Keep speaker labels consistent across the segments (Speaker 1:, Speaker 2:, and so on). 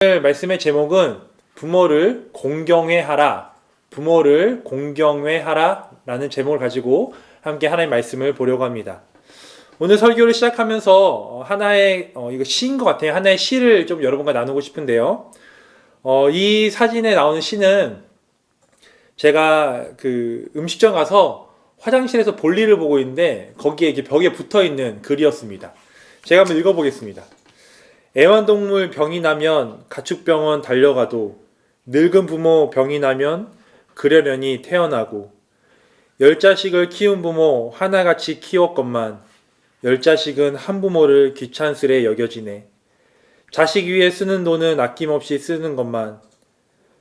Speaker 1: 오늘 말씀의 제목은 부모를 공경외하라, 부모를 공경외하라 라는 제목을 가지고 함께 하나님의 말씀을 보려고 합니다. 오늘 설교를 시작하면서 하나의 이거 시인 것 같아요. 하나의 시를 좀 여러분과 나누고 싶은데요. 이 사진에 나오는 시는 제가 그 음식점 가서 화장실에서 볼일을 보고 있는데 거기에 이렇게 벽에 붙어 있는 글이었습니다. 제가 한번 읽어보겠습니다. 애완동물 병이 나면 가축병원 달려가도 늙은 부모 병이 나면 그러려니 태어나고 10자식을 키운 부모 하나같이 키웠건만 10자식은 한 부모를 귀찮스레 여겨지네. 자식 위에 쓰는 돈은 아낌없이 쓰는 것만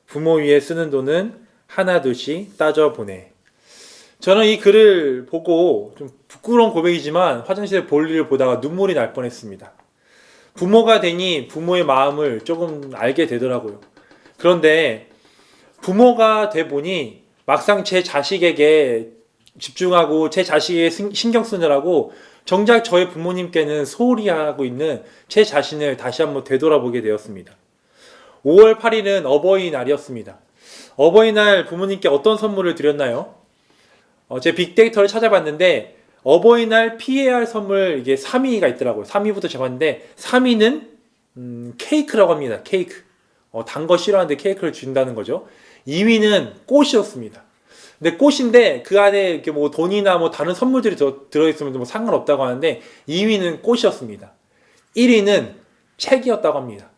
Speaker 1: 부모 위에 쓰는 돈은 하나둘씩 따져보네. 저는 이 글을 보고 좀 부끄러운 고백이지만 화장실에 볼일을 보다가 눈물이 날 뻔했습니다. 부모가 되니 부모의 마음을 조금 알게 되더라고요. 그런데 부모가 돼 보니 막상 제 자식에게 집중하고 제 자식에게 신경 쓰느라고 정작 저의 부모님께는 소홀히 하고 있는 제 자신을 다시 한번 되돌아보게 되었습니다. 5월 8일은 어버이날이었습니다. 어버이날 부모님께 어떤 선물을 드렸나요? 제 빅데이터를 찾아봤는데 어버이날 피해야 할 선물 이게 3위가 있더라고요. 3위부터 잡았는데 3위는 케이크라고 합니다. 케이크. 단 거 싫어하는데 케이크를 준다는 거죠. 2위는 꽃이었습니다. 근데 꽃인데 그 안에 이렇게 뭐 돈이나 뭐 다른 선물들이 들어있으면 뭐 상관없다고 하는데 2위는 꽃이었습니다. 1위는 책이었다고 합니다.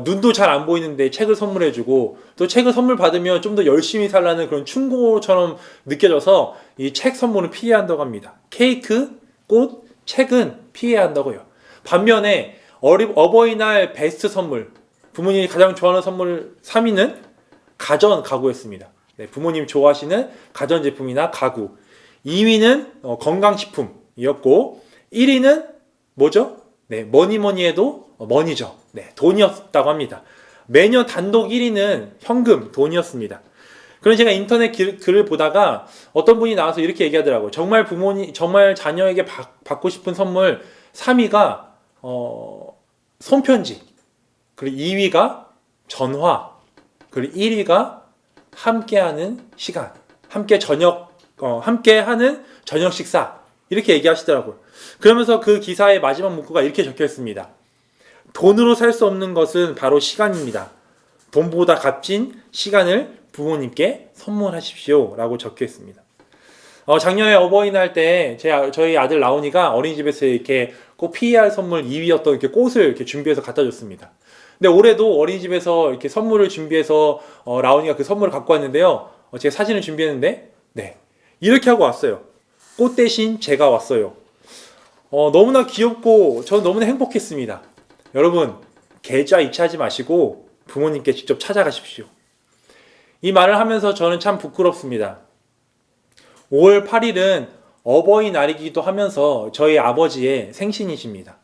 Speaker 1: 눈도 잘 안 보이는데 책을 선물해주고 또 책을 선물 받으면 좀 더 열심히 살라는 그런 충고처럼 느껴져서 이 책 선물은 피해야 한다고 합니다. 케이크, 꽃, 책은 피해야 한다고요. 반면에 어버이날 베스트 선물, 부모님이 가장 좋아하는 선물 3위는 가구였습니다. 네, 부모님 좋아하시는 가전제품이나 가구. 2위는 건강식품이었고 1위는 뭐죠? 네, 뭐니 해도 머니죠. 네, 돈이었다고 합니다. 매년 단독 1위는 현금, 돈이었습니다. 그럼 제가 인터넷 글을 보다가 어떤 분이 나와서 이렇게 얘기하더라고요. 정말 자녀에게 받고 싶은 선물 3위가 손편지, 그리고 2위가 전화, 그리고 1위가 함께하는 시간, 함께하는 저녁 식사, 이렇게 얘기하시더라고요. 그러면서 그 기사의 마지막 문구가 이렇게 적혀 있습니다. 돈으로 살 수 없는 것은 바로 시간입니다. 돈보다 값진 시간을 부모님께 선물하십시오 라고 적혀 있습니다. 작년에 어버이날 때 저희 아들 라온이가 어린이집에서 이렇게 꼭 피해야 할 선물 2위였던 이렇게 꽃을 이렇게 준비해서 갖다 줬습니다. 근데 올해도 어린이집에서 이렇게 선물을 준비해서 라온이가 그 선물을 갖고 왔는데요. 제가 사진을 준비했는데 네, 이렇게 하고 왔어요. 꽃 대신 제가 왔어요. 너무나 귀엽고 저는 너무나 행복했습니다. 여러분, 계좌 이체하지 마시고 부모님께 직접 찾아가십시오. 이 말을 하면서 저는 참 부끄럽습니다. 5월 8일은 어버이날이기도 하면서 저희 아버지의 생신이십니다.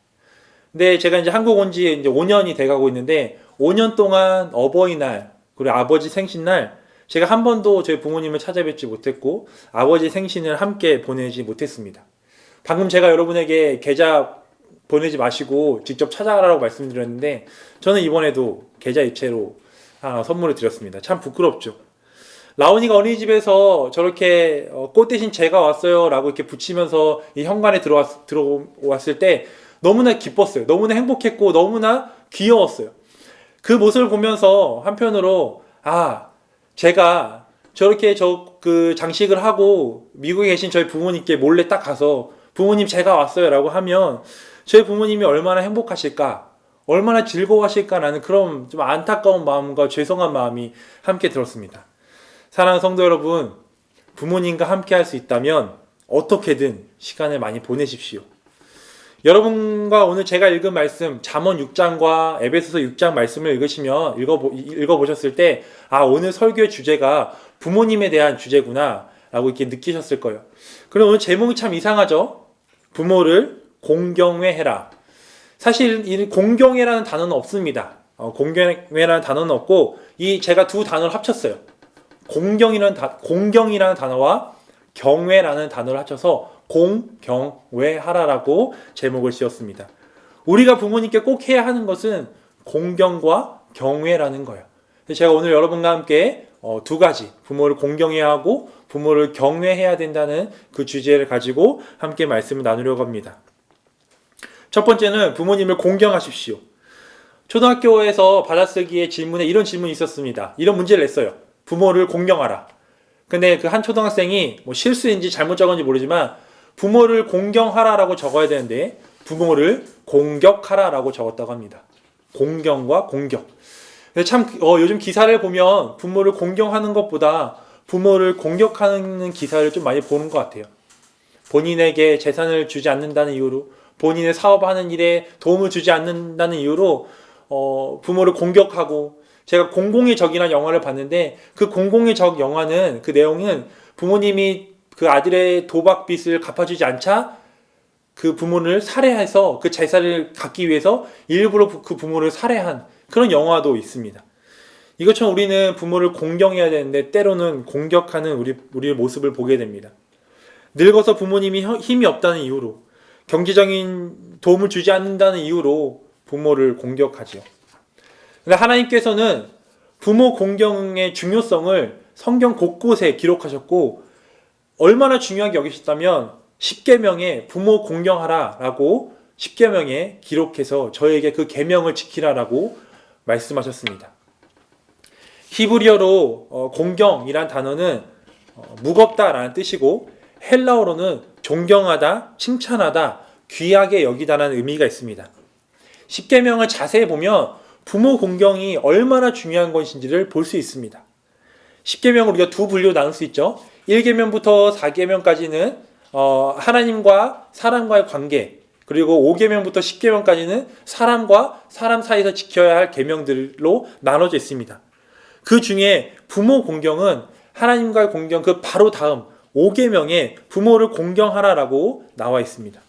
Speaker 1: 근데 제가 이제 한국 온 지 이제 5년이 돼가고 있는데 5년 동안 어버이날 그리고 아버지 생신날 제가 한 번도 저희 부모님을 찾아뵙지 못했고 아버지 생신을 함께 보내지 못했습니다. 방금 제가 여러분에게 계좌 보내지 마시고 직접 찾아가라고 말씀드렸는데 저는 이번에도 계좌 이체로 선물을 드렸습니다. 참 부끄럽죠. 라온이가 어린이집에서 저렇게 꽃 대신 제가 왔어요 라고 이렇게 붙이면서 이 현관에 들어왔을 때 너무나 기뻤어요. 너무나 행복했고 너무나 귀여웠어요. 그 모습을 보면서 한편으로 제가 저렇게 그 장식을 하고 미국에 계신 저희 부모님께 몰래 딱 가서 부모님 제가 왔어요 라고 하면 저희 부모님이 얼마나 행복하실까, 얼마나 즐거워하실까라는 그런 좀 안타까운 마음과 죄송한 마음이 함께 들었습니다. 사랑하는 성도 여러분, 부모님과 함께 할 수 있다면 어떻게든 시간을 많이 보내십시오. 여러분과 오늘 제가 읽은 말씀 잠언 6장과 에베소서 6장 말씀을 읽어보셨을 때 오늘 설교의 주제가 부모님에 대한 주제구나 라고 이렇게 느끼셨을 거예요. 그럼 오늘 제목이 참 이상하죠? 부모를 공경외해라. 사실 이 공경외라는 단어는 없습니다. 공경외라는 단어는 없고 제가 두 단어를 합쳤어요. 공경이라는 단어와 경외라는 단어를 합쳐서 공경외하라라고 제목을 지었습니다. 우리가 부모님께 꼭 해야 하는 것은 공경과 경외라는 거예요. 그래서 제가 오늘 여러분과 함께 두 가지, 부모를 공경해야 하고 부모를 경외해야 된다는 그 주제를 가지고 함께 말씀을 나누려고 합니다. 첫 번째는 부모님을 공경하십시오. 초등학교에서 받아쓰기의 질문에 이런 질문이 있었습니다. 이런 문제를 냈어요. 부모를 공경하라. 근데 그 한 초등학생이 실수인지 잘못 적었는지 모르지만 부모를 공경하라라고 적어야 되는데 부모를 공격하라라고 적었다고 합니다. 공경과 공격. 참 요즘 기사를 보면 부모를 공경하는 것보다 부모를 공격하는 기사를 좀 많이 보는 것 같아요. 본인에게 재산을 주지 않는다는 이유로, 본인의 사업하는 일에 도움을 주지 않는다는 이유로 부모를 공격하고, 제가 공공의 적이라는 영화를 봤는데 그 공공의 적 영화는 그 내용은 부모님이 그 아들의 도박 빚을 갚아주지 않자 그 부모를 살해해서 그 재산을 갖기 위해서 일부러 그 부모를 살해한 그런 영화도 있습니다. 이것처럼 우리는 부모를 공경해야 되는데 때로는 공격하는 우리의 모습을 보게 됩니다. 늙어서 부모님이 힘이 없다는 이유로, 경제적인 도움을 주지 않는다는 이유로 부모를 공격하죠. 근데 하나님께서는 부모 공경의 중요성을 성경 곳곳에 기록하셨고, 얼마나 중요하게 여기셨다면 10계명에 부모 공경하라라고 10계명에 기록해서 저에게 그 계명을 지키라라고 말씀하셨습니다. 히브리어로 공경이란 단어는 무겁다라는 뜻이고, 헬라어로는 존경하다, 칭찬하다, 귀하게 여기다라는 의미가 있습니다. 10계명을 자세히 보면 부모 공경이 얼마나 중요한 것인지를 볼 수 있습니다. 10계명을 우리가 두 분류로 나눌 수 있죠. 1계명부터 4계명까지는 하나님과 사람과의 관계, 그리고 5계명부터 10계명까지는 사람과 사람 사이에서 지켜야 할 계명들로 나눠져 있습니다. 그 중에 부모 공경은 하나님과의 공경 그 바로 다음 5계명에 부모를 공경하라라고 나와 있습니다.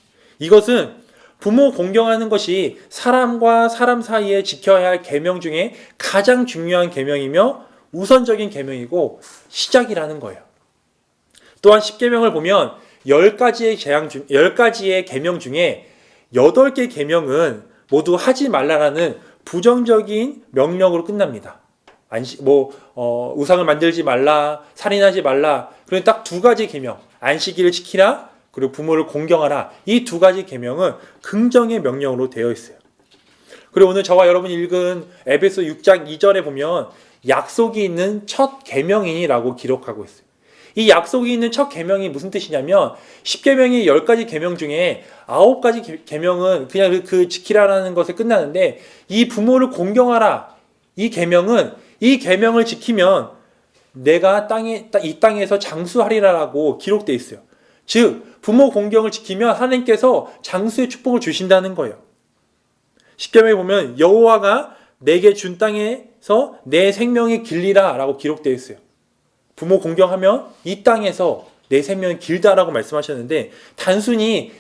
Speaker 1: 이것은 부모 공경하는 것이 사람과 사람 사이에 지켜야 할 계명 중에 가장 중요한 계명이며 우선적인 계명이고 시작이라는 거예요. 또한 10계명을 보면 10가지의 계명 중에 8개 계명은 모두 하지 말라라는 부정적인 명령으로 끝납니다. 우상을 만들지 말라, 살인하지 말라. 그런 딱 두 가지 계명, 안식일을 지키라, 그리고 부모를 공경하라. 이 두 가지 계명은 긍정의 명령으로 되어 있어요. 그리고 오늘 저와 여러분이 읽은 에베소 6장 2절에 보면 약속이 있는 첫 계명이라고 기록하고 있어요. 이 약속이 있는 첫 계명이 무슨 뜻이냐면 10계명의 10가지 계명 중에 9가지 계명은 그냥 그 지키라라는 것에 끝나는데, 이 부모를 공경하라, 이 계명은 이 계명을 지키면 내가 이 땅에서 장수하리라라고 기록되어 있어요. 즉 부모 공경을 지키면 하나님께서 장수의 축복을 주신다는 거예요. 10계명에 보면 여호와가 내게 준 땅에서 내 생명이 길리라 라고 기록되어 있어요. 부모 공경하면 이 땅에서 내 생명이 길다라고 말씀하셨는데, 단순히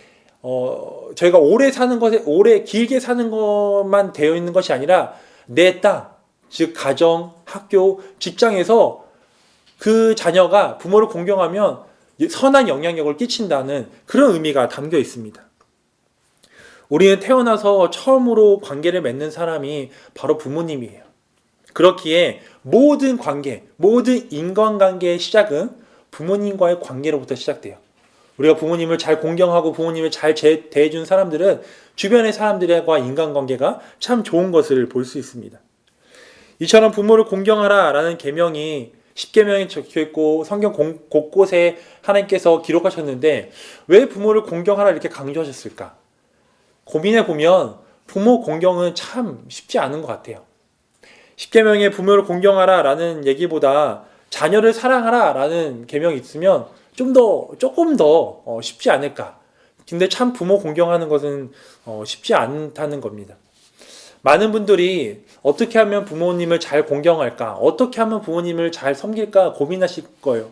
Speaker 1: 저희가 오래 길게 사는 것만 되어 있는 것이 아니라 내 땅, 즉 가정, 학교, 직장에서 그 자녀가 부모를 공경하면 선한 영향력을 끼친다는 그런 의미가 담겨 있습니다. 우리는 태어나서 처음으로 관계를 맺는 사람이 바로 부모님이에요. 그렇기에 모든 관계, 모든 인간관계의 시작은 부모님과의 관계로부터 시작돼요. 우리가 부모님을 잘 공경하고 부모님을 잘 대해준 사람들은 주변의 사람들과 인간관계가 참 좋은 것을 볼 수 있습니다. 이처럼 부모를 공경하라 라는 계명이 10계명에 적혀있고 성경 곳곳에 하나님께서 기록하셨는데 왜 부모를 공경하라 이렇게 강조하셨을까? 고민해보면 부모 공경은 참 쉽지 않은 것 같아요. 10계명에 부모를 공경하라 라는 얘기보다 자녀를 사랑하라 라는 계명이 있으면 조금 더 쉽지 않을까. 근데 참 부모 공경하는 것은 쉽지 않다는 겁니다. 많은 분들이 어떻게 하면 부모님을 잘 공경할까? 어떻게 하면 부모님을 잘 섬길까? 고민하실 거예요.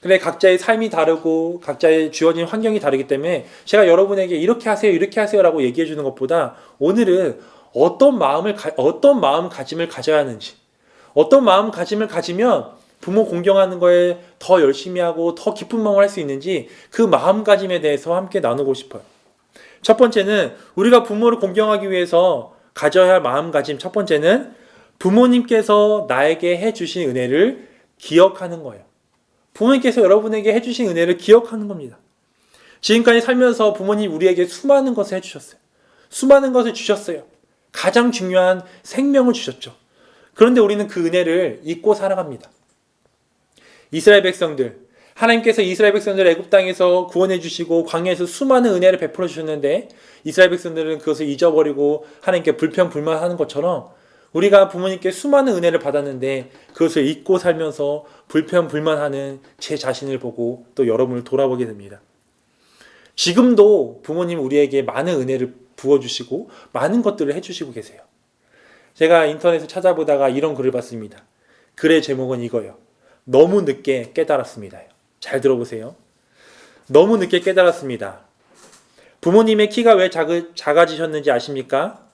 Speaker 1: 근데 각자의 삶이 다르고 각자의 주어진 환경이 다르기 때문에 제가 여러분에게 이렇게 하세요 라고 얘기해 주는 것보다 오늘은 어떤 마음가짐을 가져야 하는지, 어떤 마음가짐을 가지면 부모 공경하는 거에 더 열심히 하고 더 기쁜 마음을 할 수 있는지 그 마음가짐에 대해서 함께 나누고 싶어요. 첫 번째는 우리가 부모를 공경하기 위해서 가져야 할 마음가짐, 첫 번째는 부모님께서 나에게 해주신 은혜를 기억하는 거예요. 부모님께서 여러분에게 해주신 은혜를 기억하는 겁니다. 지금까지 살면서 부모님 우리에게 수많은 것을 해주셨어요. 수많은 것을 주셨어요. 가장 중요한 생명을 주셨죠. 그런데 우리는 그 은혜를 잊고 살아갑니다. 이스라엘 백성들, 하나님께서 이스라엘 백성들을 애굽 땅에서 구원해 주시고 광야에서 수많은 은혜를 베풀어 주셨는데 이스라엘 백성들은 그것을 잊어버리고 하나님께 불평불만하는 것처럼 우리가 부모님께 수많은 은혜를 받았는데 그것을 잊고 살면서 불평불만하는 제 자신을 보고 또 여러분을 돌아보게 됩니다. 지금도 부모님 우리에게 많은 은혜를 부어주시고 많은 것들을 해주시고 계세요. 제가 인터넷에 찾아보다가 이런 글을 봤습니다. 글의 제목은 이거예요. 너무 늦게 깨달았습니다. 잘 들어보세요. 너무 늦게 깨달았습니다. 부모님의 키가 왜 작아지셨는지 아십니까?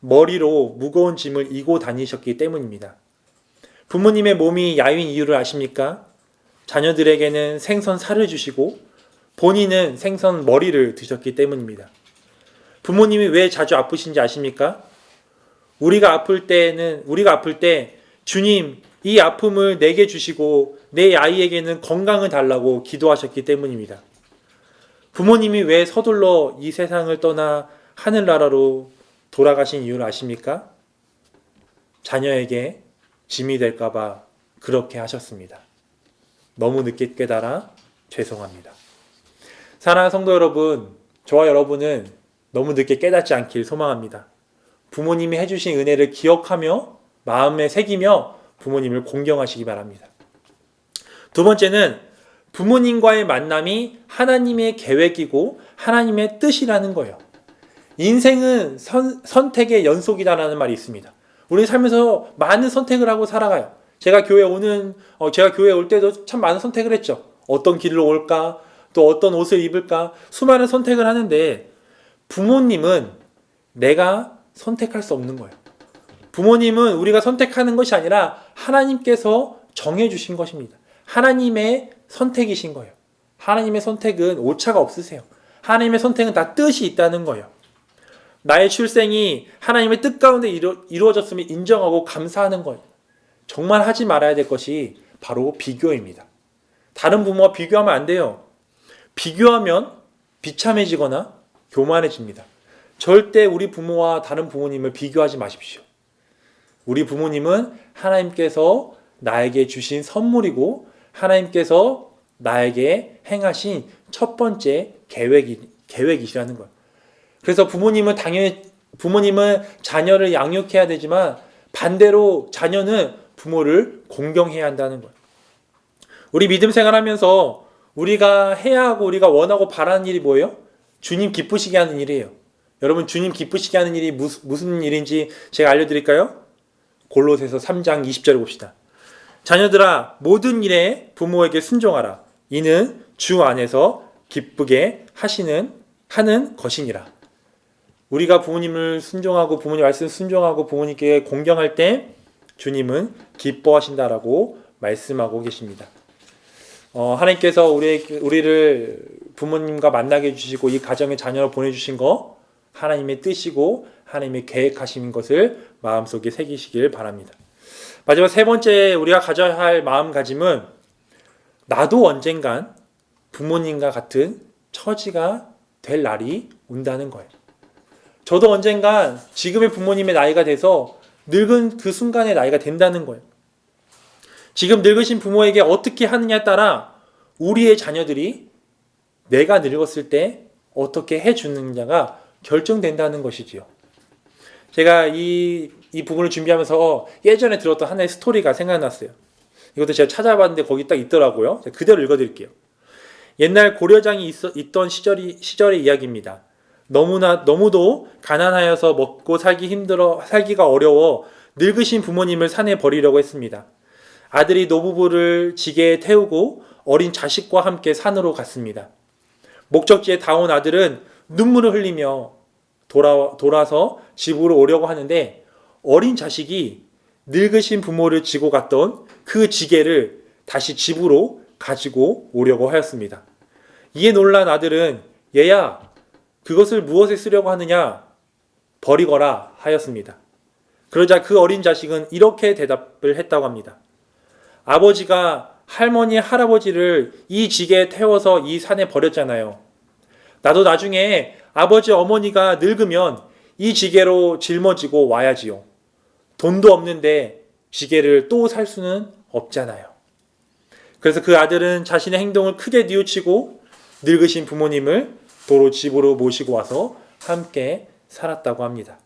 Speaker 1: 머리로 무거운 짐을 이고 다니셨기 때문입니다. 부모님의 몸이 야윈 이유를 아십니까? 자녀들에게는 생선 살을 주시고 본인은 생선 머리를 드셨기 때문입니다. 부모님이 왜 자주 아프신지 아십니까? 우리가 아플 때 주님 이 아픔을 내게 주시고 내 아이에게는 건강을 달라고 기도하셨기 때문입니다. 부모님이 왜 서둘러 이 세상을 떠나 하늘나라로 돌아가신 이유를 아십니까? 자녀에게 짐이 될까봐 그렇게 하셨습니다. 너무 늦게 깨달아 죄송합니다. 사랑하는 성도 여러분, 저와 여러분은 너무 늦게 깨닫지 않길 소망합니다. 부모님이 해주신 은혜를 기억하며 마음에 새기며 부모님을 공경하시기 바랍니다. 두 번째는 부모님과의 만남이 하나님의 계획이고 하나님의 뜻이라는 거예요. 인생은 선택의 연속이다라는 말이 있습니다. 우리 살면서 많은 선택을 하고 살아가요. 제가 교회 올 때도 참 많은 선택을 했죠. 어떤 길로 올까? 또 어떤 옷을 입을까? 수많은 선택을 하는데 부모님은 내가 선택할 수 없는 거예요. 부모님은 우리가 선택하는 것이 아니라 하나님께서 정해주신 것입니다. 하나님의 선택이신 거예요. 하나님의 선택은 오차가 없으세요. 하나님의 선택은 다 뜻이 있다는 거예요. 나의 출생이 하나님의 뜻 가운데 이루어졌음을 인정하고 감사하는 거예요. 정말 하지 말아야 될 것이 바로 비교입니다. 다른 부모와 비교하면 안 돼요. 비교하면 비참해지거나 교만해집니다. 절대 우리 부모와 다른 부모님을 비교하지 마십시오. 우리 부모님은 하나님께서 나에게 주신 선물이고 하나님께서 나에게 행하신 첫 번째 계획이시라는 거예요. 그래서 부모님은 자녀를 양육해야 되지만 반대로 자녀는 부모를 공경해야 한다는 거예요. 우리 믿음 생활하면서 우리가 해야 하고 우리가 원하고 바라는 일이 뭐예요? 주님 기쁘시게 하는 일이에요. 여러분 주님 기쁘시게 하는 일이 무슨 일인지 제가 알려드릴까요? 골로새서 3장 20절을 봅시다. 자녀들아 모든 일에 부모에게 순종하라. 이는 주 안에서 기쁘게 하는 것이니라. 우리가 부모님을 순종하고 부모님 말씀 순종하고 부모님께 공경할 때 주님은 기뻐하신다라고 말씀하고 계십니다. 하나님께서 우리를 부모님과 만나게 해주시고 이 가정에 자녀를 보내주신 거 하나님의 뜻이고 하나님의 계획하신 것을 마음속에 새기시길 바랍니다. 마지막 세 번째 우리가 가져야 할 마음가짐은 나도 언젠간 부모님과 같은 처지가 될 날이 온다는 거예요. 저도 언젠간 지금의 부모님의 나이가 돼서 늙은 그 순간의 나이가 된다는 거예요. 지금 늙으신 부모에게 어떻게 하느냐에 따라 우리의 자녀들이 내가 늙었을 때 어떻게 해주느냐가 결정된다는 것이지요. 제가 이 부분을 준비하면서 예전에 들었던 하나의 스토리가 생각났어요. 이것도 제가 찾아봤는데 거기 딱 있더라고요. 제가 그대로 읽어드릴게요. 옛날 고려장이 있던 시절의 이야기입니다. 너무도 가난하여서 먹고 살기가 어려워 늙으신 부모님을 산에 버리려고 했습니다. 아들이 노부부를 지게에 태우고 어린 자식과 함께 산으로 갔습니다. 목적지에 닿은 아들은 눈물을 흘리며 돌아서 집으로 오려고 하는데 어린 자식이 늙으신 부모를 지고 갔던 그 지게를 다시 집으로 가지고 오려고 하였습니다. 이에 놀란 아들은 얘야 그것을 무엇에 쓰려고 하느냐 버리거라 하였습니다. 그러자 그 어린 자식은 이렇게 대답을 했다고 합니다. 아버지가 할머니, 할아버지를 이 지게에 태워서 이 산에 버렸잖아요. 나도 나중에 아버지, 어머니가 늙으면 이 지게로 짊어지고 와야지요. 돈도 없는데 지게를 또 살 수는 없잖아요. 그래서 그 아들은 자신의 행동을 크게 뉘우치고 늙으신 부모님을 도로 집으로 모시고 와서 함께 살았다고 합니다.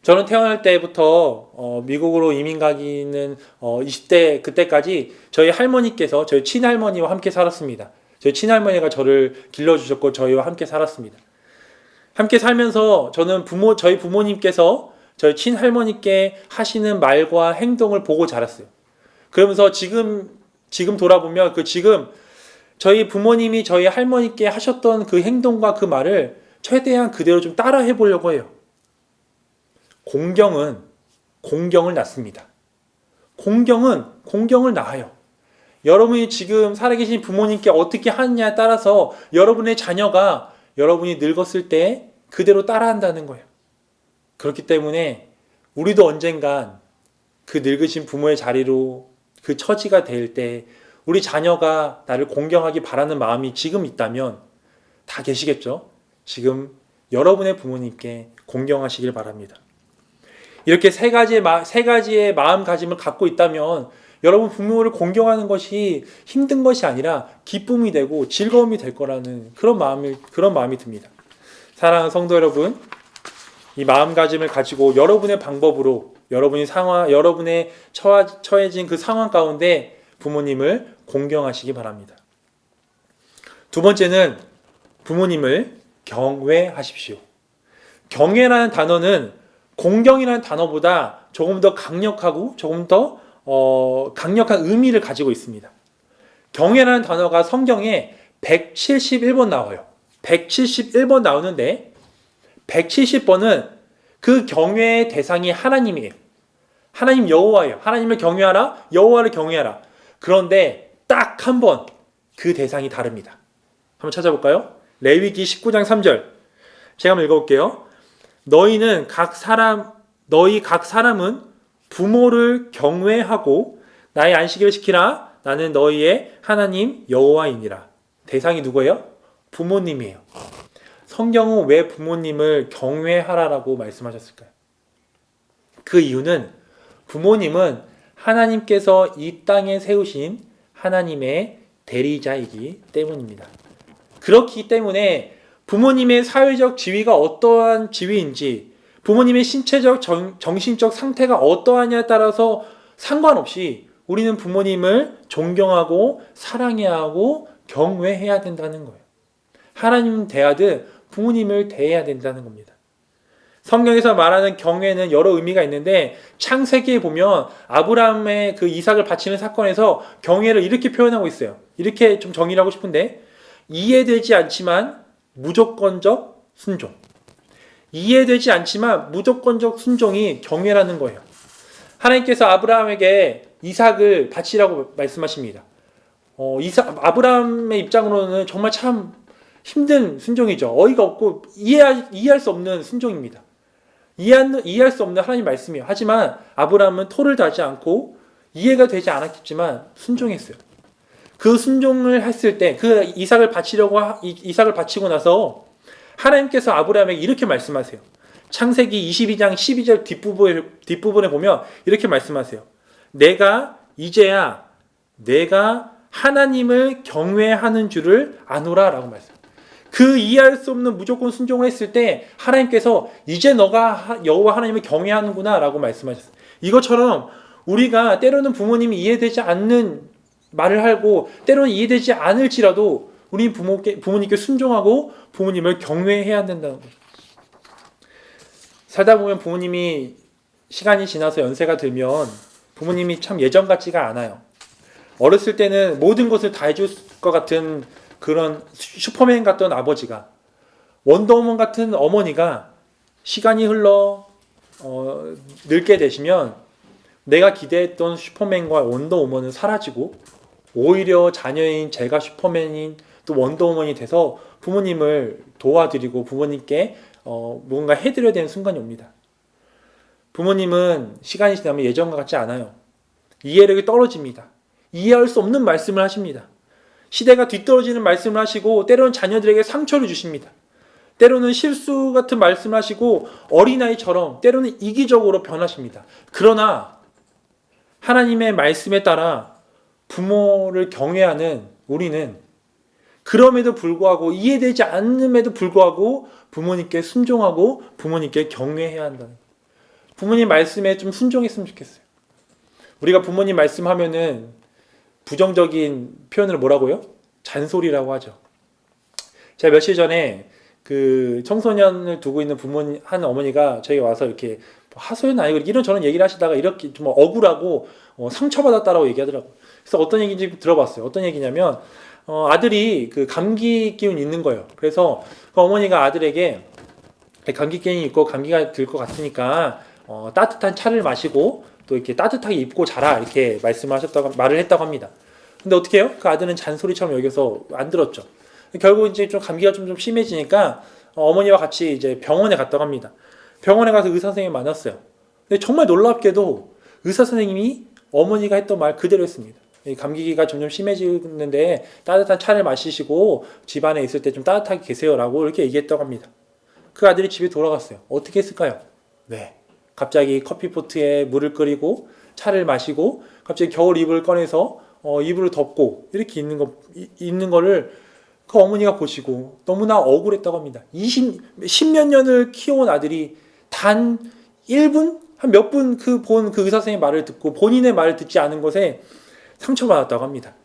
Speaker 1: 저는 태어날 때부터 미국으로 이민 가기는 20대 그때까지 저희 할머니께서 저희 친할머니와 함께 살았습니다. 저희 친할머니가 저를 길러주셨고 저희와 함께 살았습니다. 함께 살면서 저는 저희 부모님께서 저희 친할머니께 하시는 말과 행동을 보고 자랐어요. 그러면서 지금 돌아보면 저희 부모님이 저희 할머니께 하셨던 그 행동과 그 말을 최대한 그대로 좀 따라 해보려고 해요. 공경을 낳습니다. 공경을 낳아요. 여러분이 지금 살아계신 부모님께 어떻게 하느냐에 따라서 여러분의 자녀가 여러분이 늙었을 때 그대로 따라한다는 거예요. 그렇기 때문에 우리도 언젠간 그 늙으신 부모의 자리로 그 처지가 될 때 우리 자녀가 나를 공경하기 바라는 마음이 지금 있다면 다 계시겠죠? 지금 여러분의 부모님께 공경하시길 바랍니다. 이렇게 세 가지의 마음가짐을 갖고 있다면 여러분 부모를 공경하는 것이 힘든 것이 아니라 기쁨이 되고 즐거움이 될 거라는 그런 마음이 듭니다. 사랑하는 성도 여러분, 이 마음가짐을 가지고 여러분의 방법으로 여러분의 처해진 그 상황 가운데 부모님을 공경하시기 바랍니다. 두 번째는 부모님을 경외하십시오. 경외라는 단어는 공경이라는 단어보다 조금 더 강력하고 조금 더 강력한 의미를 가지고 있습니다. 경외라는 단어가 성경에 171번 나와요. 171번 나오는데 170번은 그 경외의 대상이 하나님이에요. 하나님 여호와예요. 하나님을 경외하라, 여호와를 경외하라. 그런데 딱 한 번 그 대상이 다릅니다. 한번 찾아볼까요? 레위기 19장 3절. 제가 한번 읽어볼게요. 너희 각 사람은 부모를 경외하고 나의 안식일을 지키라. 나는 너희의 하나님 여호와이니라. 대상이 누구예요? 부모님이에요. 성경은 왜 부모님을 경외하라라고 말씀하셨을까요? 그 이유는 부모님은 하나님께서 이 땅에 세우신 하나님의 대리자이기 때문입니다. 그렇기 때문에 부모님의 사회적 지위가 어떠한 지위인지, 부모님의 신체적, 정신적 상태가 어떠하냐에 따라서 상관없이 우리는 부모님을 존경하고 사랑해야 하고 경외해야 된다는 거예요. 하나님 대하듯 부모님을 대해야 된다는 겁니다. 성경에서 말하는 경외는 여러 의미가 있는데 창세기에 보면 아브라함의 그 이삭을 바치는 사건에서 경외를 이렇게 표현하고 있어요. 이렇게 좀 정의를 하고 싶은데 이해되지 않지만 무조건적 순종. 이해되지 않지만 무조건적 순종이 경외라는 거예요. 하나님께서 아브라함에게 이삭을 바치라고 말씀하십니다. 아브라함의 입장으로는 정말 참 힘든 순종이죠. 어이가 없고 이해할 수 없는 순종입니다. 이해할 수 없는 하나님 말씀이에요. 하지만 아브라함은 토를 다지 않고 이해가 되지 않았겠지만 순종했어요. 그 순종을 했을 때 그 이삭을 바치고 나서 하나님께서 아브라함에게 이렇게 말씀하세요. 창세기 22장 12절 뒷부분에 보면 이렇게 말씀하세요. 이제야 내가 하나님을 경외하는 줄을 아노라 라고 말씀해요. 그 이해할 수 없는 무조건 순종을 했을 때 하나님께서 이제 너가 여호와 하나님을 경외하는구나 라고 말씀하셨어요. 이것처럼 우리가 때로는 부모님이 이해되지 않는 말을 하고 때로는 이해되지 않을지라도 우리 부모님께 순종하고 부모님을 경외해야 된다는 거예요. 살다 보면 부모님이 시간이 지나서 연세가 들면 부모님이 참 예전 같지가 않아요. 어렸을 때는 모든 것을 다 해줄 것 같은 그런 슈퍼맨 같던 아버지가, 원더우먼 같은 어머니가 시간이 흘러 늙게 되시면 내가 기대했던 슈퍼맨과 원더우먼은 사라지고 오히려 자녀인 제가 슈퍼맨인 또 원더우먼이 돼서 부모님을 도와드리고 부모님께 뭔가 해드려야 되는 순간이 옵니다. 부모님은 시간이 지나면 예전과 같지 않아요. 이해력이 떨어집니다. 이해할 수 없는 말씀을 하십니다. 시대가 뒤떨어지는 말씀을 하시고 때로는 자녀들에게 상처를 주십니다. 때로는 실수 같은 말씀을 하시고 어린아이처럼 때로는 이기적으로 변하십니다. 그러나 하나님의 말씀에 따라 부모를 경외하는 우리는 그럼에도 불구하고 이해되지 않음에도 불구하고 부모님께 순종하고 부모님께 경외해야 한다는 거예요. 부모님 말씀에 좀 순종했으면 좋겠어요. 우리가 부모님 말씀하면은 부정적인 표현을 뭐라고요? 잔소리라고 하죠. 제가 며칠 전에 그 청소년을 두고 있는 부모님 한 어머니가 저에게 와서 이렇게 하소연 아니고 이런저런 얘기를 하시다가 이렇게 좀 억울하고 상처받았다라고 얘기하더라고요. 그래서 어떤 얘기인지 들어봤어요. 어떤 얘기냐면 아들이 그 감기 기운 있는 거예요. 그래서 그 어머니가 아들에게 감기 기운이 있고 감기가 들 것 같으니까 따뜻한 차를 마시고 또 이렇게 따뜻하게 입고 자라 이렇게 말을 했다고 합니다. 근데 어떻게 해요? 그 아들은 잔소리처럼 여겨서 안 들었죠. 결국 이제 좀 감기가 좀 심해지니까 어머니와 같이 이제 병원에 갔다고 합니다. 병원에 가서 의사 선생님이 만났어요. 근데 정말 놀랍게도 의사 선생님이 어머니가 했던 말 그대로 했습니다. 감기가 점점 심해지는데 따뜻한 차를 마시시고 집안에 있을 때 좀 따뜻하게 계세요라고 이렇게 얘기했다고 합니다. 그 아들이 집에 돌아갔어요. 어떻게 했을까요? 네. 갑자기 커피포트에 물을 끓이고 차를 마시고 갑자기 겨울 이불을 꺼내서 이불을 덮고 이렇게 있는 거를 그 어머니가 보시고 너무나 억울했다고 합니다. 10몇 년을 키워온 아들이 단 1분? 한 몇 분 본 그 의사 선생님의 말을 듣고 본인의 말을 듣지 않은 것에 상처받았다고 합니다.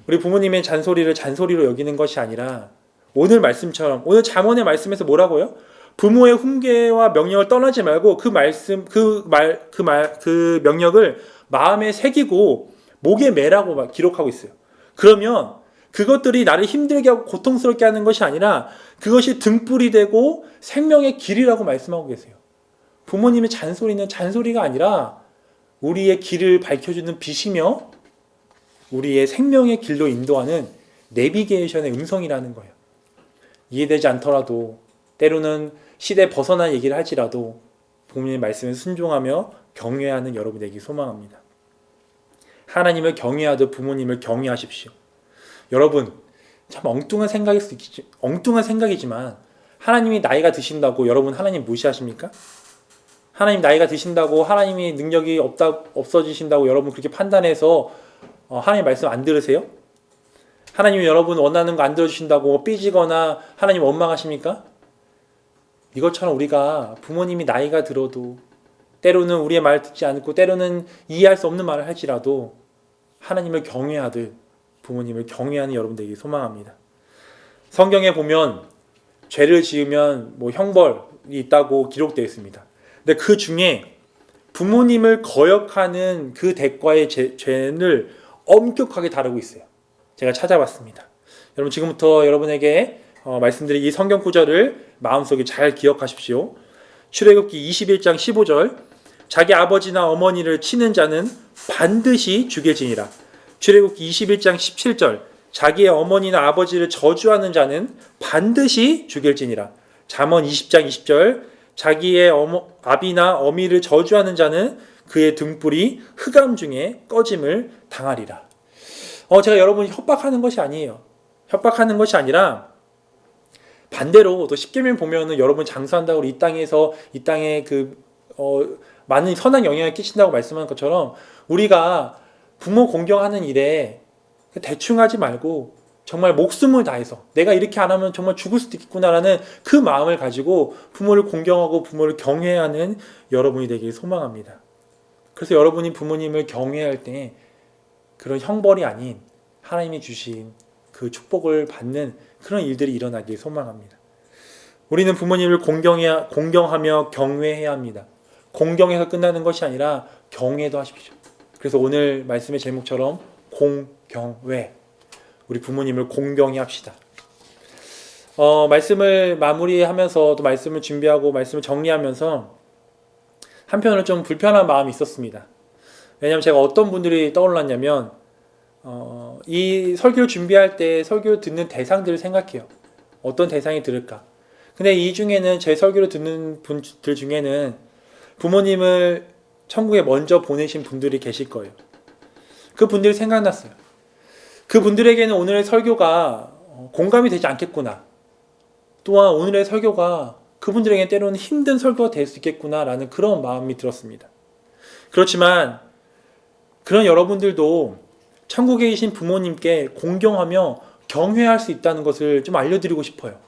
Speaker 1: 우리 부모님의 잔소리를 잔소리로 여기는 것이 아니라 오늘 말씀처럼 오늘 잠언의 말씀에서 뭐라고요? 부모의 훈계와 명령을 떠나지 말고 그 명령을 마음에 새기고 목에 매라고 기록하고 있어요. 그러면 그것들이 나를 힘들게 하고 고통스럽게 하는 것이 아니라 그것이 등불이 되고 생명의 길이라고 말씀하고 계세요. 부모님의 잔소리는 잔소리가 아니라 우리의 길을 밝혀주는 빛이며 우리의 생명의 길로 인도하는 내비게이션의 음성이라는 거예요. 이해되지 않더라도 때로는 시대에 벗어난 얘기를 할지라도 부모님의 말씀에 순종하며 경외하는 여러분 되기 소망합니다. 하나님을 경외하듯 부모님을 경외하십시오. 여러분 참 엉뚱한 생각이지만 하나님이 나이가 드신다고 여러분 하나님 무시하십니까? 하나님 나이가 드신다고 하나님이 능력이 없어지신다고 여러분 그렇게 판단해서 하나님 말씀 안 들으세요? 하나님이 여러분 원하는 거 안 들어주신다고 삐지거나 하나님 원망하십니까? 이것처럼 우리가 부모님이 나이가 들어도 때로는 우리의 말을 듣지 않고 때로는 이해할 수 없는 말을 할지라도 하나님을 경외하듯 부모님을 경외하는 여러분 되기 소망합니다. 성경에 보면 죄를 지으면 형벌이 있다고 기록되어 있습니다. 근데 그 중에 부모님을 거역하는 그 대가의 죄를 엄격하게 다루고 있어요. 제가 찾아봤습니다. 여러분 지금부터 여러분에게 말씀드린 이 성경 구절을 마음속에 잘 기억하십시오. 출애굽기 21장 15절 자기 아버지나 어머니를 치는 자는 반드시 죽일지니라. 출애굽기 21장 17절 자기의 어머니나 아버지를 저주하는 자는 반드시 죽일지니라. 잠언 20장 20절 자기의 아비나 어미를 저주하는 자는 그의 등불이 흑암 중에 꺼짐을 당하리라. 제가 여러분 협박하는 것이 아니에요. 협박하는 것이 아니라 반대로 또 십계명 보면은 여러분 장사한다고 이 땅에서 이 땅에 많은 선한 영향을 끼친다고 말씀하는 것처럼 우리가 부모 공경하는 일에 대충 하지 말고 정말 목숨을 다해서 내가 이렇게 안 하면 정말 죽을 수도 있겠구나라는 그 마음을 가지고 부모를 공경하고 부모를 경외하는 여러분이 되길 소망합니다. 그래서 여러분이 부모님을 경외할 때 그런 형벌이 아닌 하나님이 주신 그 축복을 받는 그런 일들이 일어나길 소망합니다. 우리는 부모님을 공경하며 경외해야 합니다. 공경해서 끝나는 것이 아니라 경외도 하십시오. 그래서 오늘 말씀의 제목처럼 공경외 우리 부모님을 공경히 합시다. 말씀을 마무리하면서 또 말씀을 준비하고 말씀을 정리하면서 한편으로 좀 불편한 마음이 있었습니다. 왜냐하면 제가 어떤 분들이 떠올랐냐면 이 설교를 준비할 때 설교 듣는 대상들을 생각해요. 어떤 대상이 들을까? 근데 이 중에는 제 설교를 듣는 분들 중에는 부모님을 천국에 먼저 보내신 분들이 계실 거예요. 그 분들이 생각났어요. 그 분들에게는 오늘의 설교가 공감이 되지 않겠구나. 또한 오늘의 설교가 그분들에게 때로는 힘든 설교가 될 수 있겠구나라는 그런 마음이 들었습니다. 그렇지만 그런 여러분들도 천국에 계신 부모님께 공경하며 경외할 수 있다는 것을 좀 알려드리고 싶어요.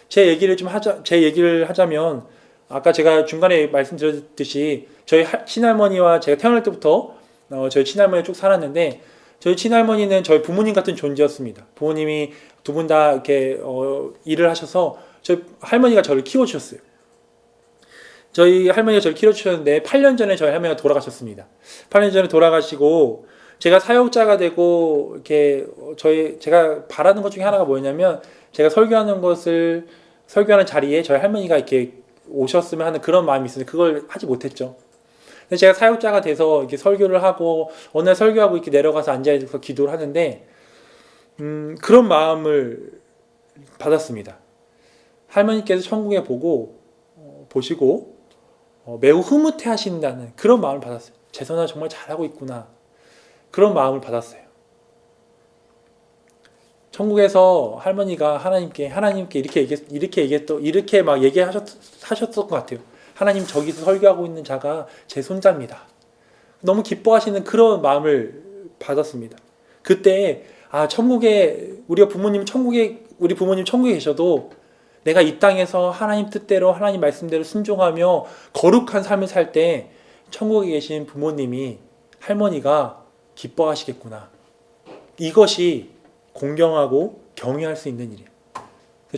Speaker 1: 제 얘기를 하자면 아까 제가 중간에 말씀드렸듯이 저희 친할머니와 제가 태어날 때부터 저희 친할머니 쭉 살았는데 저희 친할머니는 저희 부모님 같은 존재였습니다. 부모님이 두 분 다 이렇게 일을 하셔서 저희 할머니가 저를 키워주셨어요. 저희 할머니가 저를 키워주셨는데 8년 전에 저희 할머니가 돌아가셨습니다. 8년 전에 돌아가시고 제가 사역자가 되고 이렇게 제가 바라는 것 중에 하나가 뭐였냐면 제가 설교하는 자리에 저희 할머니가 이렇게 오셨으면 하는 그런 마음이 있었는데 그걸 하지 못했죠. 근데 제가 사역자가 돼서 이렇게 설교를 하고 어느 날 설교하고 이렇게 내려가서 앉아서 기도를 하는데 그런 마음을 받았습니다. 할머니께서 천국에 보시고 매우 흐뭇해 하신다는 그런 마음을 받았어요. 재선아 정말 잘하고 있구나. 그런 마음을 받았어요. 천국에서 할머니가 하나님께 이렇게 막 얘기하셨던 것 같아요. 하나님 저기서 설교하고 있는 자가 제 손자입니다. 너무 기뻐하시는 그런 마음을 받았습니다. 그때 우리 부모님 천국에 계셔도 내가 이 땅에서 하나님 뜻대로 하나님 말씀대로 순종하며 거룩한 삶을 살 때 천국에 계신 부모님이 할머니가 기뻐하시겠구나. 이것이 공경하고 경외할 수 있는 일이에요.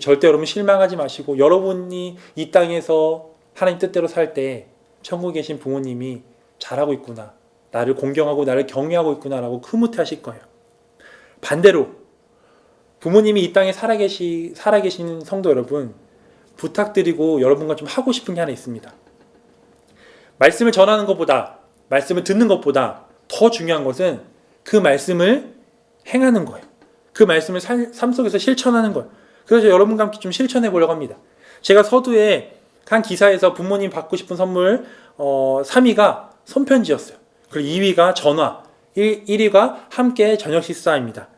Speaker 1: 절대 여러분 실망하지 마시고 여러분이 이 땅에서 하나님 뜻대로 살 때 천국에 계신 부모님이 잘하고 있구나. 나를 공경하고 나를 경외하고 있구나라고 흐뭇해 하실 거예요. 반대로 부모님이 이 땅에 살아계신 성도 여러분 부탁드리고 여러분과 좀 하고 싶은 게 하나 있습니다. 말씀을 전하는 것보다 말씀을 듣는 것보다 더 중요한 것은 그 말씀을 행하는 거예요. 그 말씀을 삶 속에서 실천하는 거예요. 그래서 여러분과 함께 좀 실천해 보려고 합니다. 제가 서두에 한 기사에서 부모님 받고 싶은 선물 3위가 손편지였어요. 그리고 2위가 전화, 1위가 함께 저녁 식사입니다.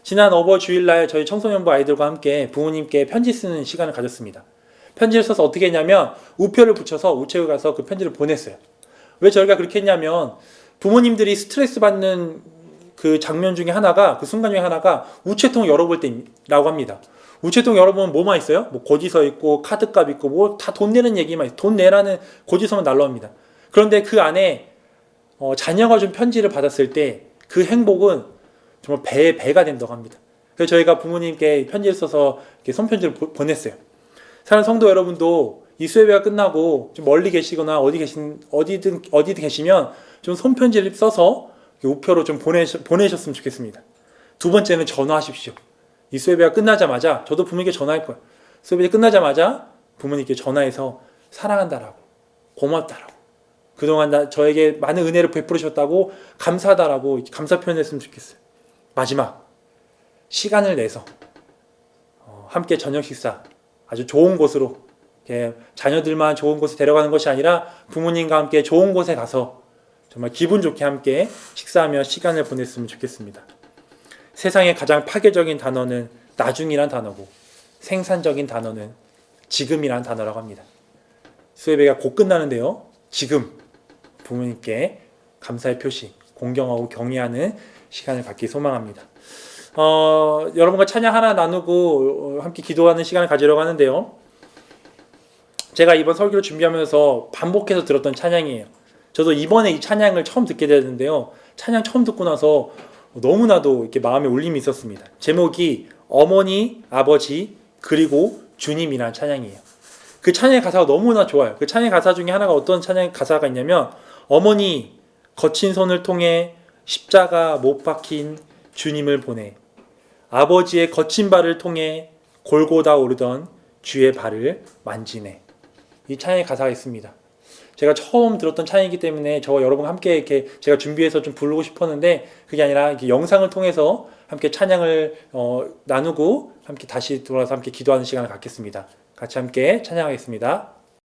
Speaker 1: 지난 어버 주일날 저희 청소년부 아이들과 함께 부모님께 편지 쓰는 시간을 가졌습니다. 편지를 써서 어떻게 했냐면 우표를 붙여서 우체국에 가서 그 편지를 보냈어요. 왜 저희가 그렇게 했냐면 부모님들이 스트레스 받는 그 장면 중에 하나가 그 순간 중에 하나가 우체통 열어볼 때라고 합니다. 우체통 열어보면 뭐만 있어요? 뭐 고지서 있고 카드값 있고 뭐 다 돈 내는 얘기만 있어요. 돈 내라는 고지서만 날라옵니다. 그런데 그 안에 자녀가 준 편지를 받았을 때 그 행복은 정말 배가 된다고 합니다. 그래서 저희가 부모님께 편지를 써서 이렇게 손편지를 보냈어요. 사랑하는 성도 여러분도 이 수혜배가 끝나고 좀 멀리 계시거나 어디든 계시면 좀 손편지를 써서 우표로 좀 보내셨으면 좋겠습니다. 두 번째는 전화하십시오. 이 수혜배가 끝나자마자 저도 부모님께 전화할 거예요. 수혜배 끝나자마자 부모님께 전화해서 사랑한다라고 고맙다라고 그동안 저에게 많은 은혜를 베풀으셨다고 감사하다라고 감사 표현했으면 좋겠어요. 마지막 시간을 내서 함께 저녁 식사 아주 좋은 곳으로 자녀들만 좋은 곳에 데려가는 것이 아니라 부모님과 함께 좋은 곳에 가서 정말 기분 좋게 함께 식사하며 시간을 보냈으면 좋겠습니다. 세상의 가장 파괴적인 단어는 나중이란 단어고 생산적인 단어는 지금이란 단어라고 합니다. 수혜배가 곧 끝나는데요. 지금 부모님께 감사의 표시, 공경하고 경외하는 시간을 갖기 소망합니다. 여러분과 찬양 하나 나누고 함께 기도하는 시간을 가지려고 하는데요. 제가 이번 설교를 준비하면서 반복해서 들었던 찬양이에요. 저도 이번에 이 찬양을 처음 듣게 되는데요. 찬양 처음 듣고 나서 너무나도 이렇게 마음에 울림이 있었습니다. 제목이 어머니, 아버지, 그리고 주님이라는 찬양이에요. 그 찬양의 가사가 너무나 좋아요. 그 찬양의 가사 중에 하나가 어떤 찬양의 가사가 있냐면 어머니, 거친 손을 통해 십자가 못 박힌 주님을 보내 아버지의 거친 발을 통해 골고다 오르던 주의 발을 만지네. 이 찬양의 가사가 있습니다. 제가 처음 들었던 찬양이기 때문에 저와 여러분과 함께 이렇게 제가 준비해서 좀 부르고 싶었는데 그게 아니라 이렇게 영상을 통해서 함께 찬양을 나누고 함께 다시 돌아와서 함께 기도하는 시간을 갖겠습니다. 같이 함께 찬양하겠습니다.